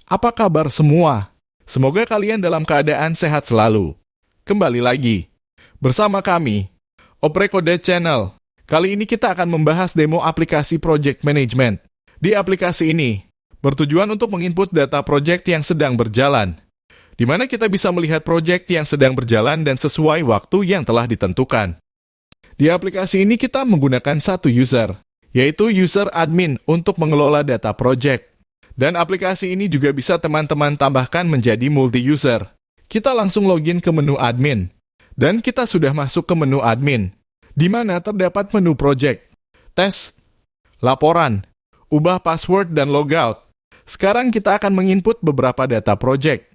Apa kabar semua? Semoga kalian dalam keadaan sehat selalu. Kembali lagi bersama kami, Oprekode Channel. Kali ini kita akan membahas demo aplikasi Project Management. Di aplikasi ini, bertujuan untuk menginput data project yang sedang berjalan, di mana kita bisa melihat project yang sedang berjalan dan sesuai waktu yang telah ditentukan. Di aplikasi ini kita menggunakan satu user, yaitu user admin untuk mengelola data project. Dan aplikasi ini juga bisa teman-teman tambahkan menjadi multi-user. Kita langsung login ke menu admin. Dan kita sudah masuk ke menu admin, di mana terdapat menu project, tes, laporan, ubah password, dan logout. Sekarang kita akan menginput beberapa data project.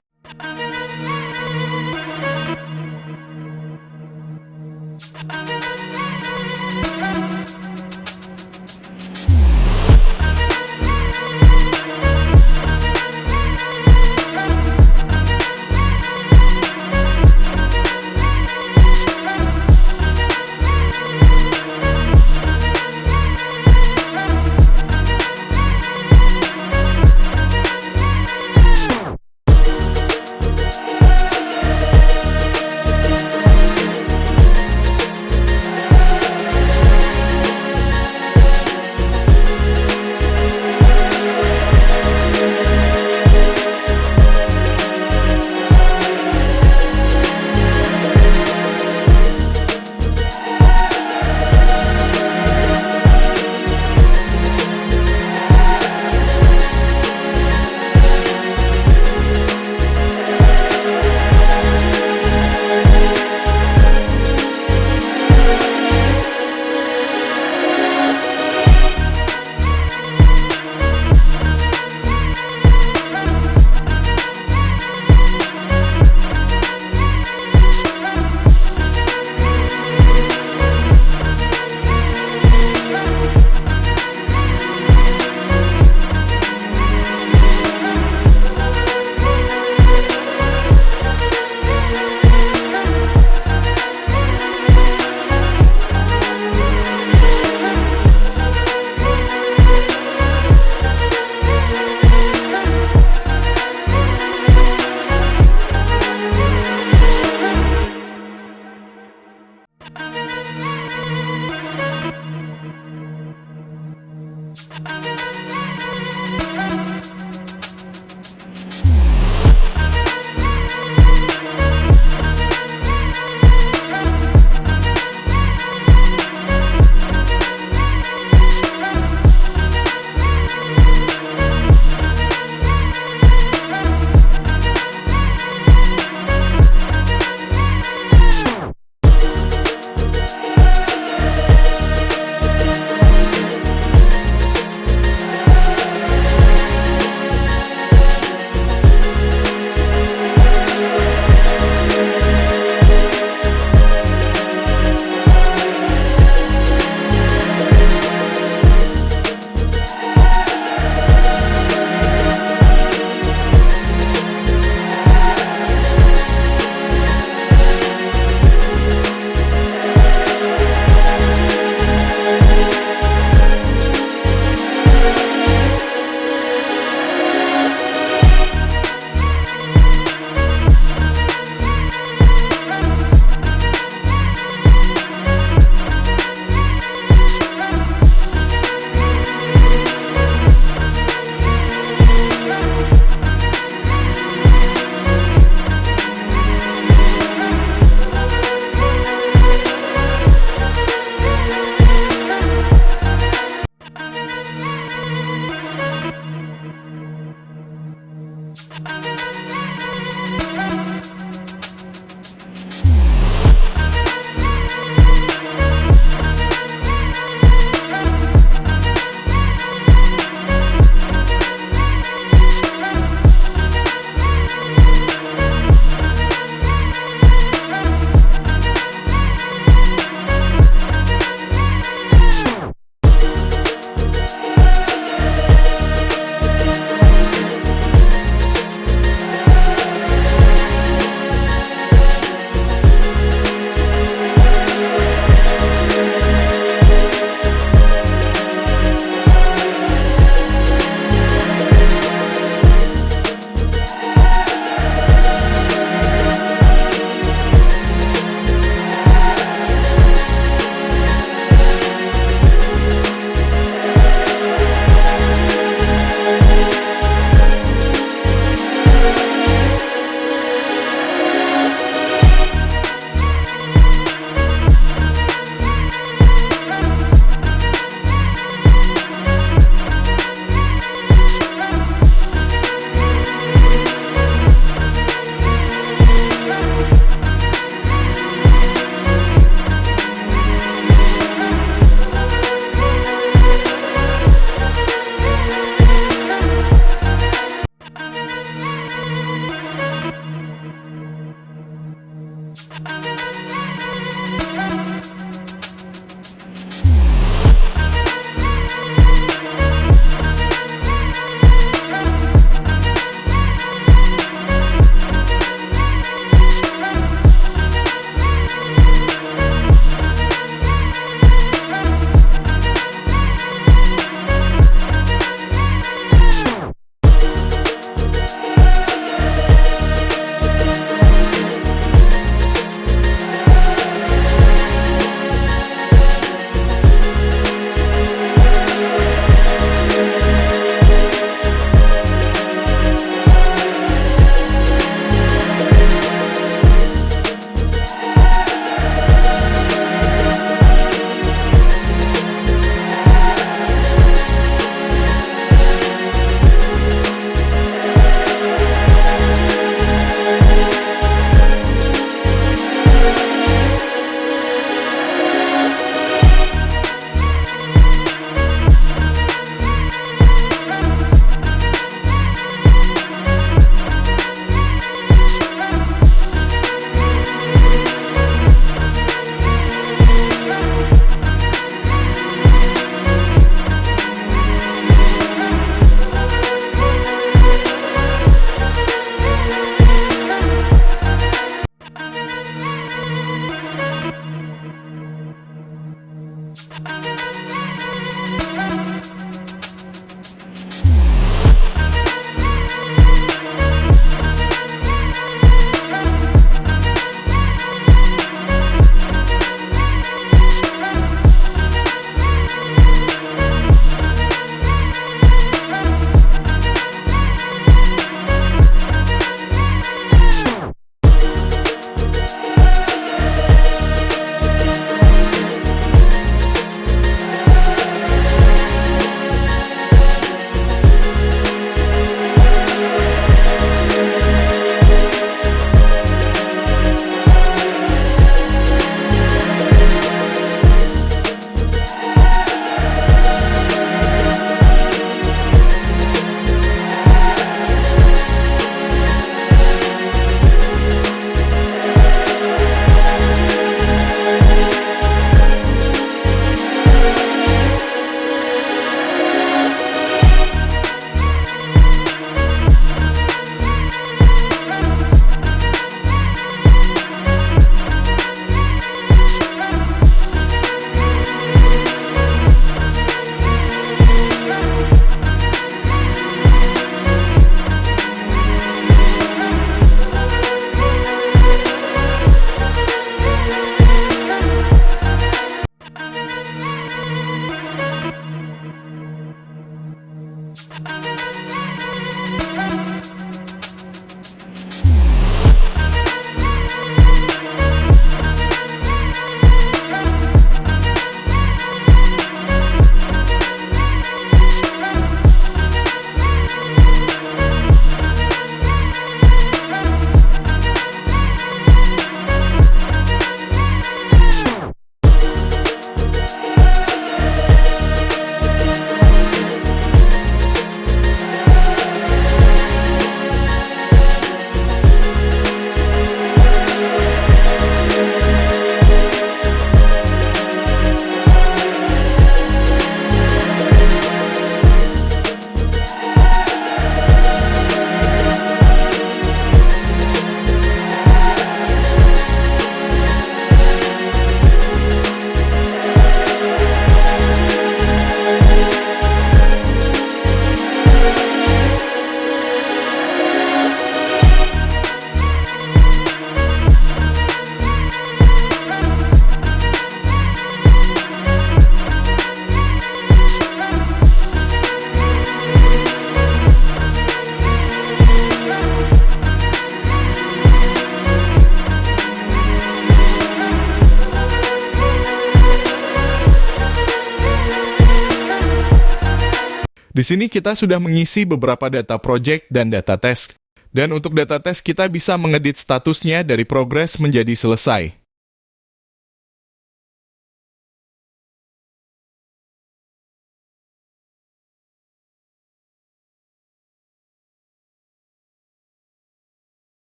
Di sini kita sudah mengisi beberapa data project dan data task. Dan untuk data task kita bisa mengedit statusnya dari progress menjadi selesai.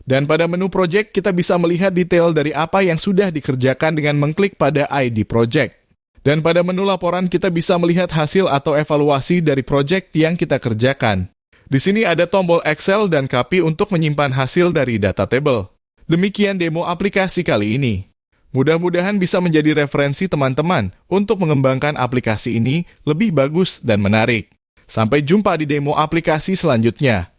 Dan pada menu project, kita bisa melihat detail dari apa yang sudah dikerjakan dengan mengklik pada ID project. Dan pada menu laporan, kita bisa melihat hasil atau evaluasi dari project yang kita kerjakan. Di sini ada tombol Excel dan copy untuk menyimpan hasil dari data table. Demikian demo aplikasi kali ini. Mudah-mudahan bisa menjadi referensi teman-teman untuk mengembangkan aplikasi ini lebih bagus dan menarik. Sampai jumpa di demo aplikasi selanjutnya.